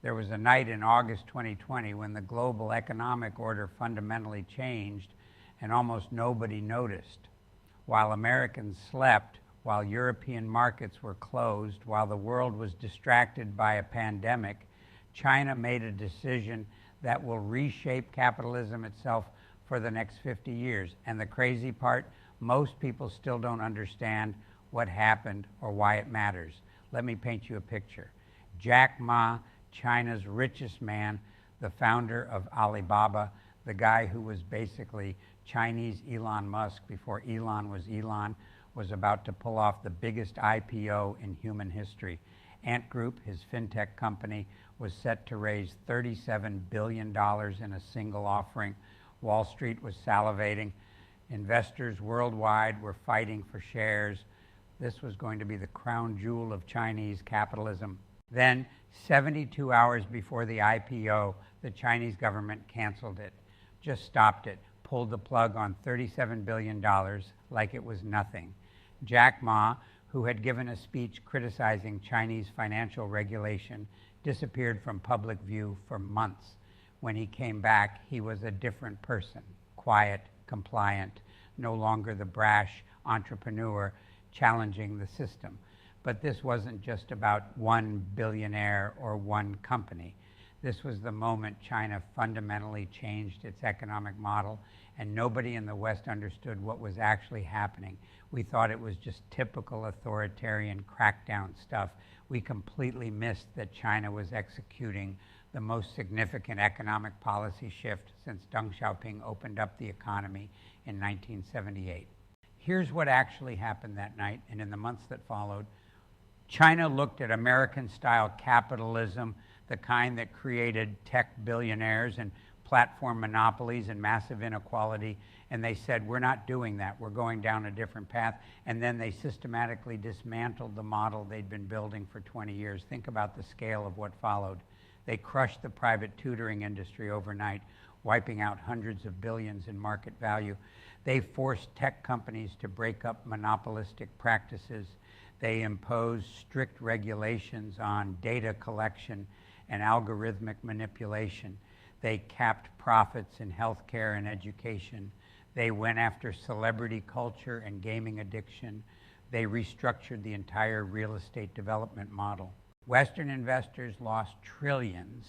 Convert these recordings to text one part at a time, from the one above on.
There was a night in August 2020 when the global economic order fundamentally changed and almost nobody noticed. While Americans slept, while European markets were closed, while the world was distracted by a pandemic, China made a decision that will reshape capitalism itself for the next 50 years. And the crazy part, most people still don't understand what happened or why it matters. Let me paint you a picture. Jack Ma, China's richest man, the founder of Alibaba, the guy who was basically Chinese Elon Musk before Elon, was about to pull off the biggest IPO in human history. Ant Group, his fintech company, was set to raise $37 billion in a single offering. Wall Street was salivating. Investors worldwide were fighting for shares. This was going to be the crown jewel of Chinese capitalism. Then, 72 hours before the IPO, the Chinese government canceled it, just stopped it, pulled the plug on $37 billion like it was nothing. Jack Ma, who had given a speech criticizing Chinese financial regulation, disappeared from public view for months. When he came back, he was a different person, quiet, compliant, no longer the brash entrepreneur challenging the system. But this wasn't just about one billionaire or one company. This was the moment China fundamentally changed its economic model, and nobody in the West understood what was actually happening. We thought it was just typical authoritarian crackdown stuff. We completely missed that China was executing the most significant economic policy shift since Deng Xiaoping opened up the economy in 1978. Here's what actually happened that night and in the months that followed. China looked at American-style capitalism, the kind that created tech billionaires and platform monopolies and massive inequality, and they said, we're not doing that, we're going down a different path. And then they systematically dismantled the model they'd been building for 20 years. Think about the scale of what followed. They crushed the private tutoring industry overnight, wiping out hundreds of billions in market value. They forced tech companies to break up monopolistic practices. They imposed strict regulations on data collection and algorithmic manipulation. They capped profits in healthcare and education. They went after celebrity culture and gaming addiction. They restructured the entire real estate development model. Western investors lost trillions.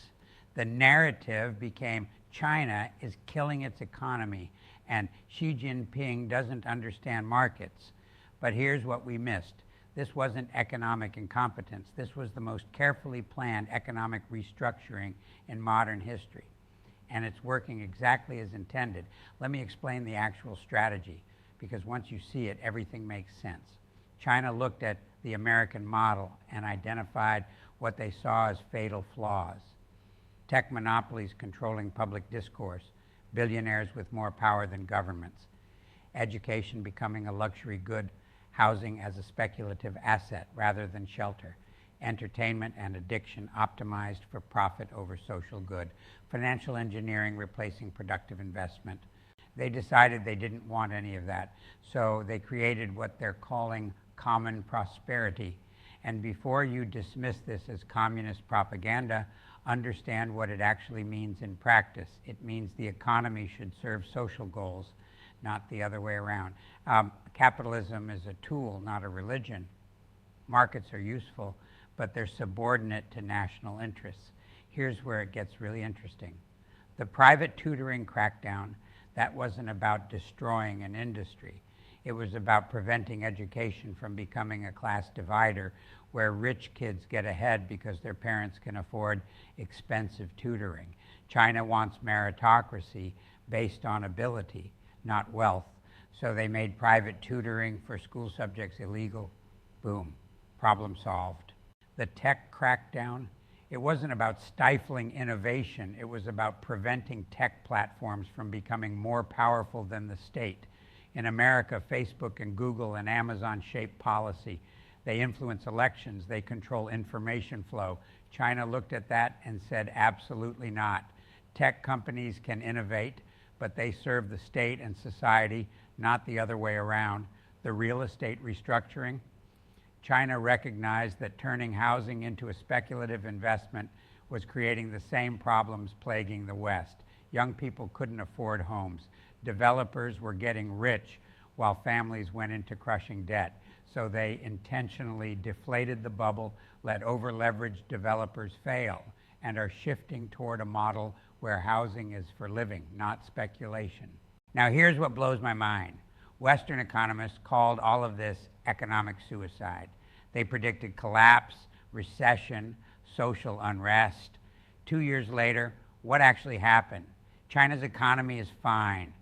The narrative became China is killing its economy and Xi Jinping doesn't understand markets. But here's what we missed. This wasn't economic incompetence. This was the most carefully planned economic restructuring in modern history. And it's working exactly as intended. Let me explain the actual strategy, because once you see it, everything makes sense. China looked at the American model and identified what they saw as fatal flaws. Tech monopolies controlling public discourse, billionaires with more power than governments, education becoming a luxury good, housing as a speculative asset rather than shelter, entertainment and addiction optimized for profit over social good, financial engineering replacing productive investment. They decided they didn't want any of that, so they created what they're calling common prosperity. And before you dismiss this as communist propaganda, understand what it actually means in practice. It means the economy should serve social goals, not the other way around. Capitalism is a tool, not a religion. Markets are useful, but they're subordinate to national interests. Here's where it gets really interesting. The private tutoring crackdown, that wasn't about destroying an industry. It was about preventing education from becoming a class divider where rich kids get ahead because their parents can afford expensive tutoring. China wants meritocracy based on ability, not wealth. So they made private tutoring for school subjects illegal. Boom, problem solved. The tech crackdown, it wasn't about stifling innovation. It was about preventing tech platforms from becoming more powerful than the state. In America, Facebook and Google and Amazon shape policy. They influence elections. They control information flow. China looked at that and said, absolutely not. Tech companies can innovate, but they serve the state and society, not the other way around. The real estate restructuring. China recognized that turning housing into a speculative investment was creating the same problems plaguing the West. Young people couldn't afford homes. Developers were getting rich while families went into crushing debt. So they intentionally deflated the bubble, let over-leveraged developers fail, and are shifting toward a model where housing is for living, not speculation. Now here's what blows my mind. Western economists called all of this economic suicide. They predicted collapse, recession, social unrest. 2 years later, what actually happened? China's economy is fine.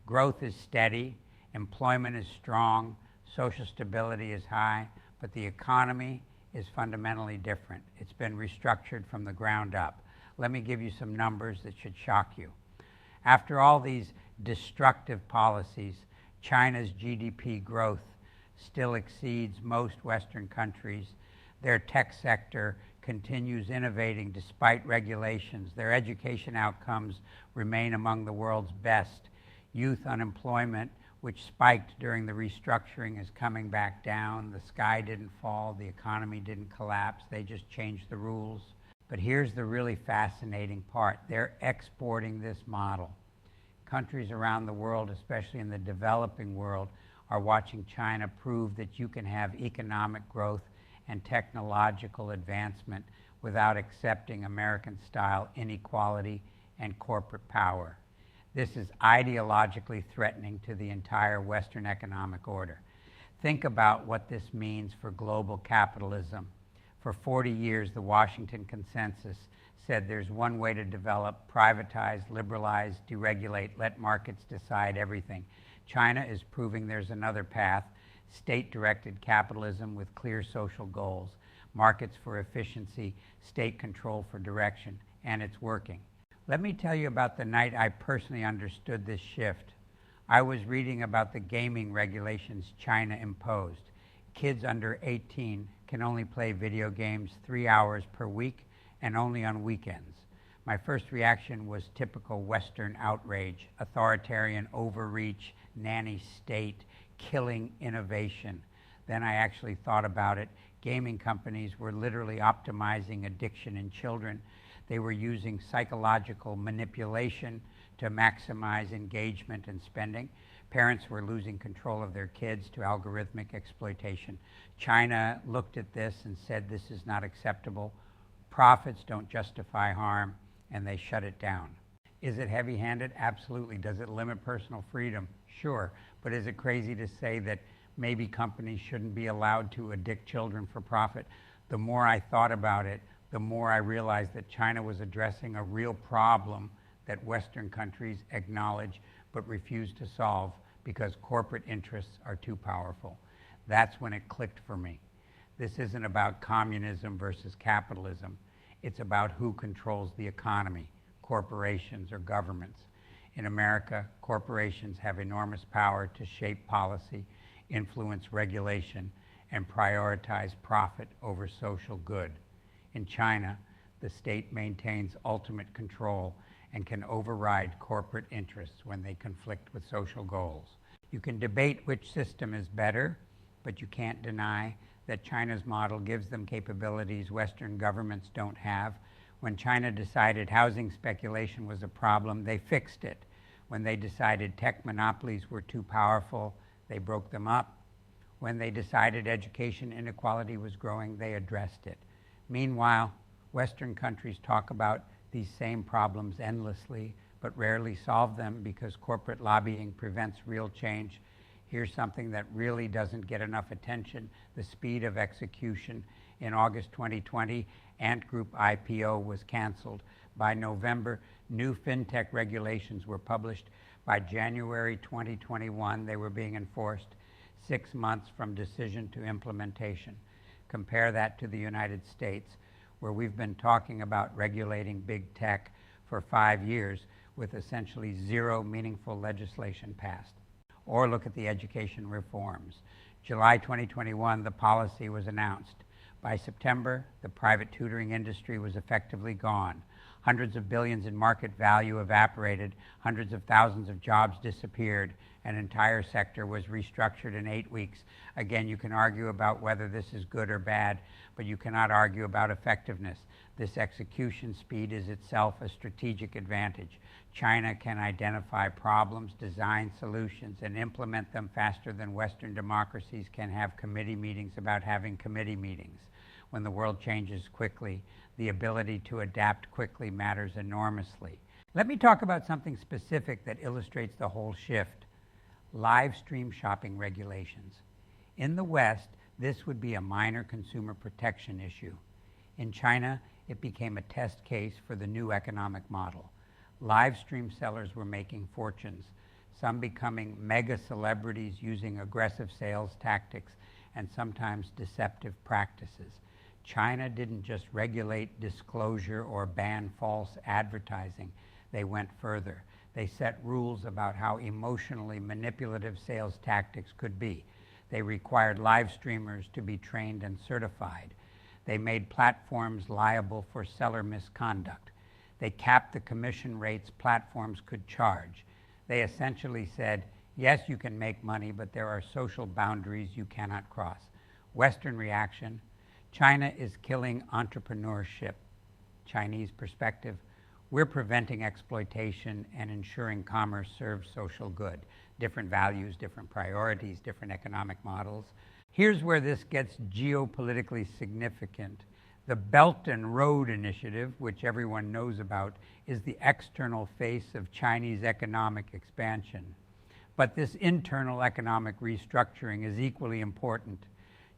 Growth is steady. Employment is strong. Social stability is high. But the economy is fundamentally different. It's been restructured from the ground up. Let me give you some numbers that should shock you. After all these destructive policies, China's GDP growth still exceeds most Western countries. Their tech sector continues innovating despite regulations. Their education outcomes remain among the world's best. Youth unemployment, which spiked during the restructuring, is coming back down. The sky didn't fall, the economy didn't collapse, they just changed the rules. But here's the really fascinating part. They're exporting this model. Countries around the world, especially in the developing world, are watching China prove that you can have economic growth and technological advancement without accepting American-style inequality and corporate power. This is ideologically threatening to the entire Western economic order. Think about what this means for global capitalism. For 40 years, the Washington Consensus said there's one way to develop: privatize, liberalize, deregulate, let markets decide everything. China is proving there's another path: state-directed capitalism with clear social goals, markets for efficiency, state control for direction, and it's working. Let me tell you about the night I personally understood this shift. I was reading about the gaming regulations China imposed. Kids under 18 can only play video games 3 hours per week and only on weekends. My first reaction was typical Western outrage: authoritarian overreach, nanny state, killing innovation. Then I actually thought about it. Gaming companies were literally optimizing addiction in children. They were using psychological manipulation to maximize engagement and spending. Parents were losing control of their kids to algorithmic exploitation. China looked at this and said, this is not acceptable. Profits don't justify harm, and they shut it down. Is it heavy-handed? Absolutely. Does it limit personal freedom? Sure. But is it crazy to say that maybe companies shouldn't be allowed to addict children for profit? The more I thought about it, the more I realized that China was addressing a real problem that Western countries acknowledge but refuse to solve because corporate interests are too powerful. That's when it clicked for me. This isn't about communism versus capitalism. It's about who controls the economy, corporations or governments. In America, corporations have enormous power to shape policy, influence regulation, and prioritize profit over social good. In China, the state maintains ultimate control and can override corporate interests when they conflict with social goals. You can debate which system is better, but you can't deny that China's model gives them capabilities Western governments don't have. When China decided housing speculation was a problem, they fixed it. When they decided tech monopolies were too powerful, they broke them up. When they decided education inequality was growing, they addressed it. Meanwhile, Western countries talk about these same problems endlessly, but rarely solve them because corporate lobbying prevents real change. Here's something that really doesn't get enough attention: the speed of execution. In August 2020, Ant Group IPO was canceled. By November, new fintech regulations were published. By January 2021, they were being enforced, 6 months from decision to implementation. Compare that to the United States, where we've been talking about regulating big tech for 5 years with essentially zero meaningful legislation passed. Or look at the education reforms. July 2021, the policy was announced. By September, the private tutoring industry was effectively gone. Hundreds of billions in market value evaporated, hundreds of thousands of jobs disappeared, an entire sector was restructured in 8 weeks. Again, you can argue about whether this is good or bad, but you cannot argue about effectiveness. This execution speed is itself a strategic advantage. China can identify problems, design solutions, and implement them faster than Western democracies can have committee meetings about having committee meetings. When the world changes quickly, the ability to adapt quickly matters enormously. Let me talk about something specific that illustrates the whole shift: live stream shopping regulations. In the West, this would be a minor consumer protection issue. In China, it became a test case for the new economic model. Live stream sellers were making fortunes, some becoming mega celebrities using aggressive sales tactics and sometimes deceptive practices. China didn't just regulate disclosure or ban false advertising. They went further. They set rules about how emotionally manipulative sales tactics could be. They required live streamers to be trained and certified. They made platforms liable for seller misconduct. They capped the commission rates platforms could charge. They essentially said, yes, you can make money, but there are social boundaries you cannot cross. Western reaction: China is killing entrepreneurship. Chinese perspective: we're preventing exploitation and ensuring commerce serves social good. Different values, different priorities, different economic models. Here's where this gets geopolitically significant. The Belt and Road Initiative, which everyone knows about, is the external face of Chinese economic expansion. But this internal economic restructuring is equally important.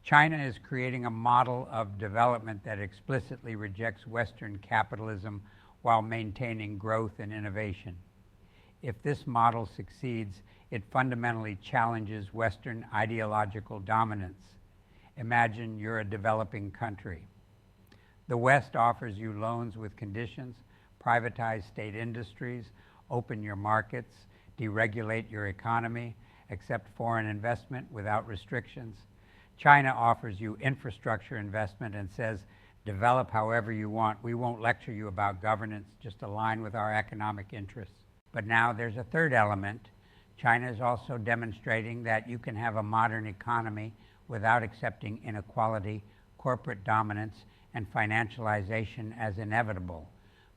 China is creating a model of development that explicitly rejects Western capitalism while maintaining growth and innovation. If this model succeeds, it fundamentally challenges Western ideological dominance. Imagine you're a developing country. The West offers you loans with conditions, privatize state industries, open your markets, deregulate your economy, accept foreign investment without restrictions. China offers you infrastructure investment and says, develop however you want. We won't lecture you about governance, just align with our economic interests. But now there's a third element. China is also demonstrating that you can have a modern economy without accepting inequality, corporate dominance, and financialization as inevitable.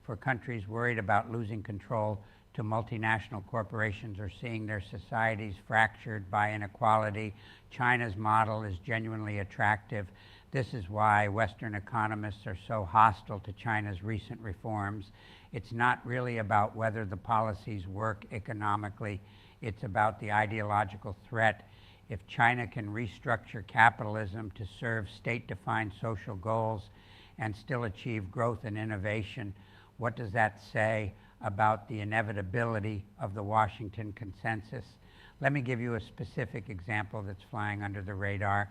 For countries worried about losing control to multinational corporations or seeing their societies fractured by inequality, China's model is genuinely attractive. This is why Western economists are so hostile to China's recent reforms. It's not really about whether the policies work economically. It's about the ideological threat. If China can restructure capitalism to serve state-defined social goals and still achieve growth and innovation, what does that say about the inevitability of the Washington Consensus? Let me give you a specific example that's flying under the radar: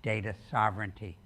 data sovereignty.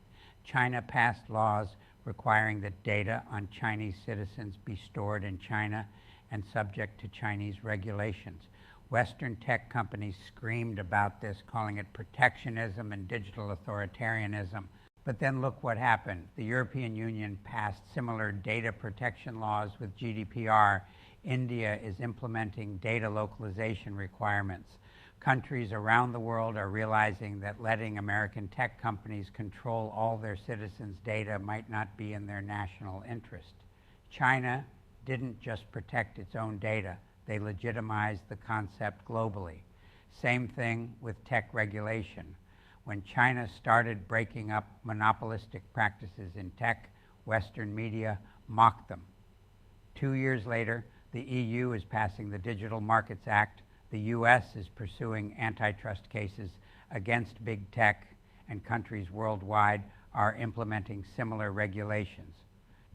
China passed laws requiring that data on Chinese citizens be stored in China and subject to Chinese regulations. Western tech companies screamed about this, calling it protectionism and digital authoritarianism. But then look what happened. The European Union passed similar data protection laws with GDPR. India is implementing data localization requirements. Countries around the world are realizing that letting American tech companies control all their citizens' data might not be in their national interest. China didn't just protect its own data. They legitimized the concept globally. Same thing with tech regulation. When China started breaking up monopolistic practices in tech, Western media mocked them. 2 years later, the EU is passing the Digital Markets Act. The US is pursuing antitrust cases against big tech, and countries worldwide are implementing similar regulations.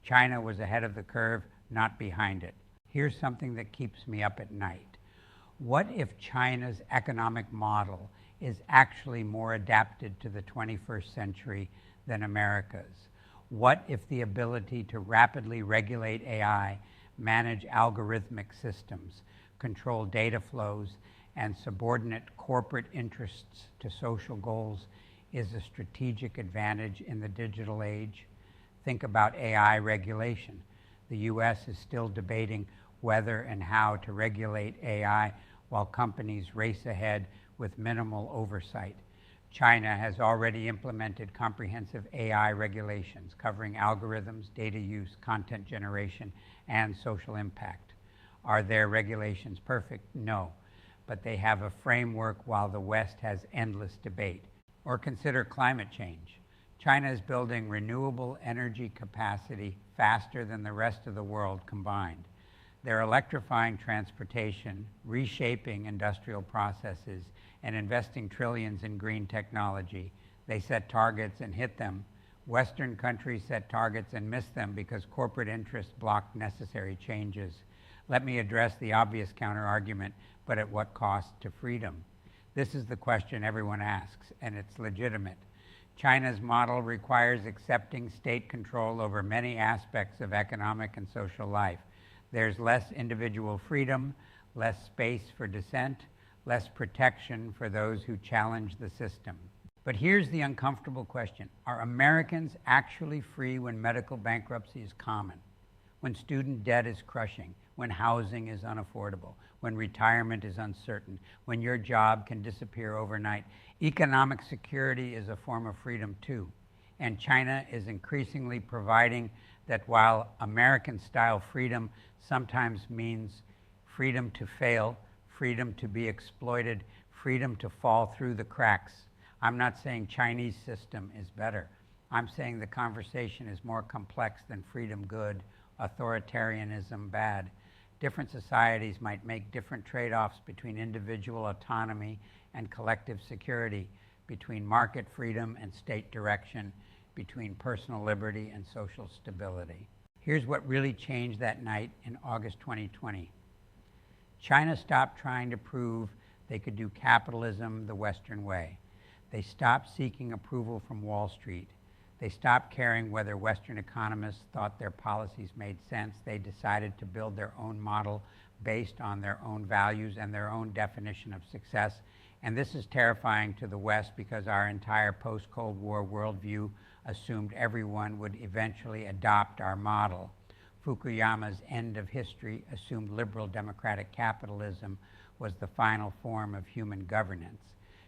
China was ahead of the curve, not behind it. Here's something that keeps me up at night. What if China's economic model is actually more adapted to the 21st century than America's? What if the ability to rapidly regulate AI, manage algorithmic systems, control data flows, and subordinate corporate interests to social goals is a strategic advantage in the digital age? Think about AI regulation. The The US is still debating whether and how to regulate AI while companies race ahead with minimal oversight. China has already implemented comprehensive AI regulations covering algorithms, data use, content generation, and social impact. Are their regulations perfect? No, but they have a framework while the West has endless debate. Or consider climate change. China is building renewable energy capacity faster than the rest of the world combined. They're electrifying transportation, reshaping industrial processes, and investing trillions in green technology. They set targets and hit them. Western countries set targets and miss them because corporate interests block necessary changes. Let me address the obvious counter-argument, but at what cost to freedom? This is the question everyone asks, and it's legitimate. China's model requires accepting state control over many aspects of economic and social life. There's less individual freedom, less space for dissent, less protection for those who challenge the system. But here's the uncomfortable question. Are Americans actually free when medical bankruptcy is common, when student debt is crushing, when housing is unaffordable, when retirement is uncertain, when your job can disappear overnight? Economic security is a form of freedom too. And China is increasingly providing that while American-style freedom sometimes means freedom to fail, freedom to be exploited, freedom to fall through the cracks. I'm not saying Chinese system is better. I'm saying the conversation is more complex than freedom good, authoritarianism bad. Different societies might make different trade-offs between individual autonomy and collective security, between market freedom and state direction, between personal liberty and social stability. Here's what really changed that night in August 2020. China stopped trying to prove they could do capitalism the Western way. They stopped seeking approval from Wall Street. They stopped caring whether Western economists thought their policies made sense. They decided to build their own model based on their own values and their own definition of success. And this is terrifying to the West because our entire post-Cold War worldview assumed everyone would eventually adopt our model. Fukuyama's end of history assumed liberal democratic capitalism was the final form of human governance.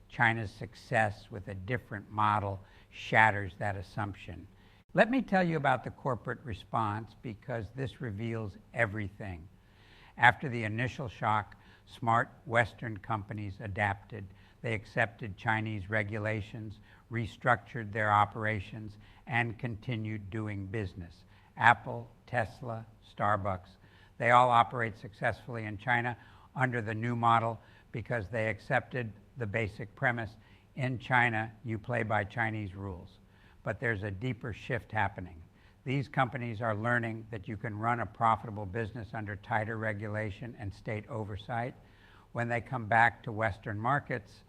China's success with a different model shatters that assumption. Let me tell you about the corporate response because this reveals everything. After the initial shock, smart Western companies adapted. They accepted Chinese regulations, restructured their operations, and continued doing business. Apple, Tesla, Starbucks, they all operate successfully in China under the new model because they accepted the basic premise: in China, you play by Chinese rules. But there's a deeper shift happening. These companies are learning that you can run a profitable business under tighter regulation and state oversight. When they come back to Western markets,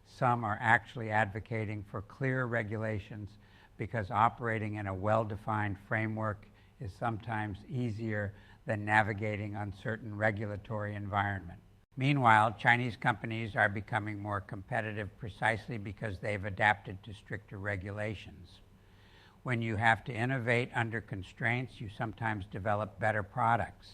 some are actually advocating for clear regulations because operating in a well-defined framework is sometimes easier than navigating uncertain regulatory environment. Meanwhile, Chinese companies are becoming more competitive precisely because they've adapted to stricter regulations. When you have to innovate under constraints, you sometimes develop better products.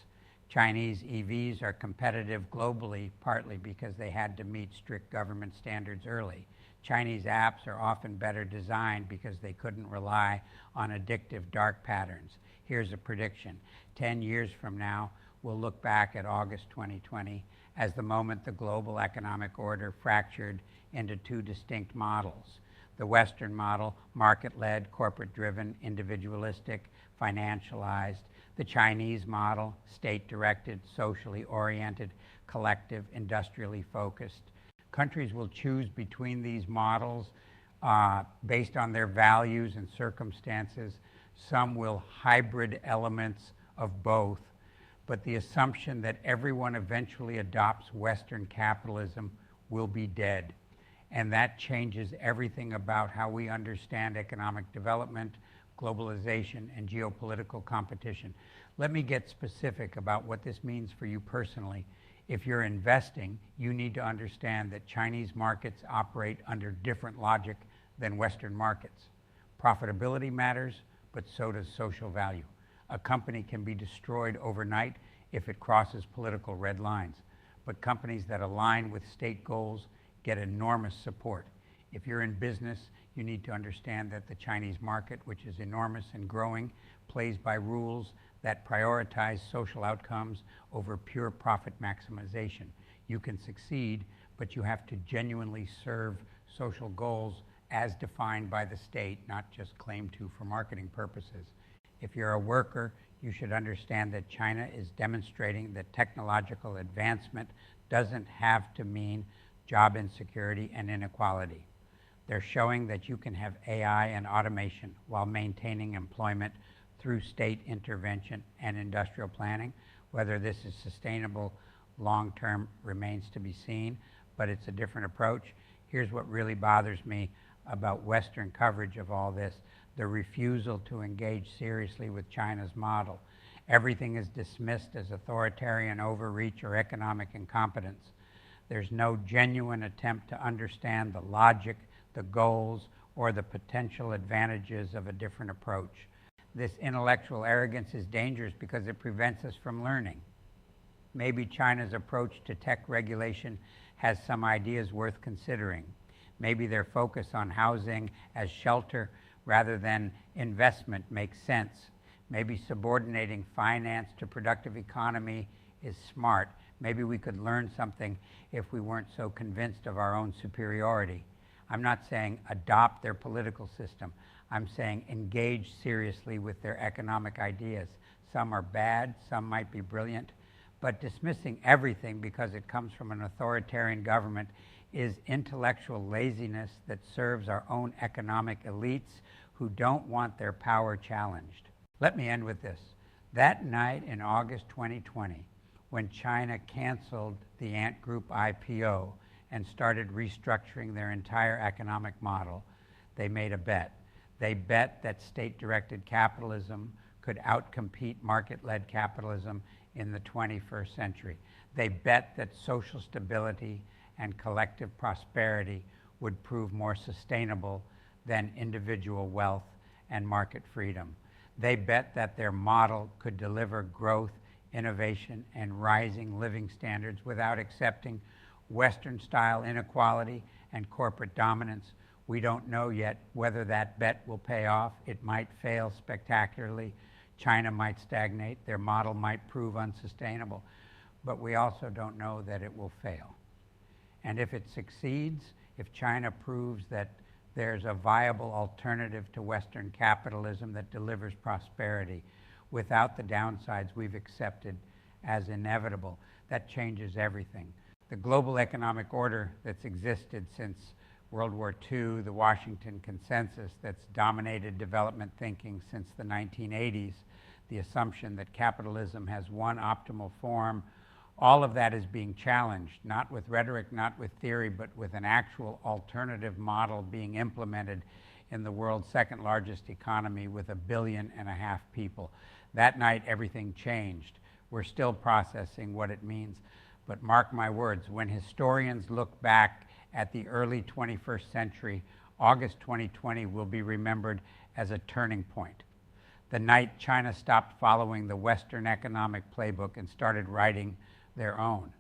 Chinese EVs are competitive globally, partly because they had to meet strict government standards early. Chinese apps are often better designed because they couldn't rely on addictive dark patterns. Here's a prediction. 10 years from now, we'll look back at August 2020 as the moment the global economic order fractured into two distinct models. The Western model, market-led, corporate-driven, individualistic, financialized. The Chinese model, state-directed, socially oriented, collective, industrially focused. Countries will choose between these models based on their values and circumstances. Some will hybrid elements of both, but the assumption that everyone eventually adopts Western capitalism will be dead. And that changes everything about how we understand economic development, globalization, and geopolitical competition. Let me get specific about what this means for you personally. If you're investing, you need to understand that Chinese markets operate under different logic than Western markets. Profitability matters, but so does social value. A company can be destroyed overnight if it crosses political red lines, but companies that align with state goals get enormous support. If you're in business, you need to understand that the Chinese market, which is enormous and growing, plays by rules that prioritize social outcomes over pure profit maximization. You can succeed, but you have to genuinely serve social goals as defined by the state, not just claim to for marketing purposes. If you're a worker, you should understand that China is demonstrating that technological advancement doesn't have to mean job insecurity and inequality. They're showing that you can have AI and automation while maintaining employment through state intervention and industrial planning. Whether this is sustainable long-term remains to be seen, but it's a different approach. Here's what really bothers me about Western coverage of all this: the refusal to engage seriously with China's model. Everything is dismissed as authoritarian overreach or economic incompetence. There's no genuine attempt to understand the logic, the goals, or the potential advantages of a different approach. This intellectual arrogance is dangerous because it prevents us from learning. Maybe China's approach to tech regulation has some ideas worth considering. Maybe their focus on housing as shelter rather than investment makes sense. Maybe subordinating finance to productive economy is smart. Maybe we could learn something if we weren't so convinced of our own superiority. I'm not saying adopt their political system. I'm saying engage seriously with their economic ideas. Some are bad, some might be brilliant, but dismissing everything because it comes from an authoritarian government is intellectual laziness that serves our own economic elites who don't want their power challenged. Let me end with this. That night in August 2020, when China canceled the Ant Group IPO and started restructuring their entire economic model, they made a bet. They bet that state-directed capitalism could outcompete market-led capitalism in the 21st century. They bet that social stability and collective prosperity would prove more sustainable than individual wealth and market freedom. They bet that their model could deliver growth, innovation, and rising living standards without accepting Western-style inequality and corporate dominance. We don't know yet whether that bet will pay off. It might fail spectacularly. China might stagnate. Their model might prove unsustainable. But we also don't know that it will fail. And if it succeeds, if China proves that there's a viable alternative to Western capitalism that delivers prosperity without the downsides we've accepted as inevitable, that changes everything. The global economic order that's existed since World War II, the Washington Consensus that's dominated development thinking since the 1980s, the assumption that capitalism has one optimal form, all of that is being challenged, not with rhetoric, not with theory, but with an actual alternative model being implemented in the world's second largest economy with 1.5 billion people. That night, everything changed. We're still processing what it means, but mark my words, when historians look back at the early 21st century, August 2020 will be remembered as a turning point. The night China stopped following the Western economic playbook and started writing their own.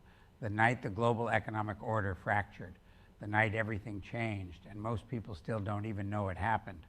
The night the global economic order fractured. The night everything changed, and most people still don't even know it happened.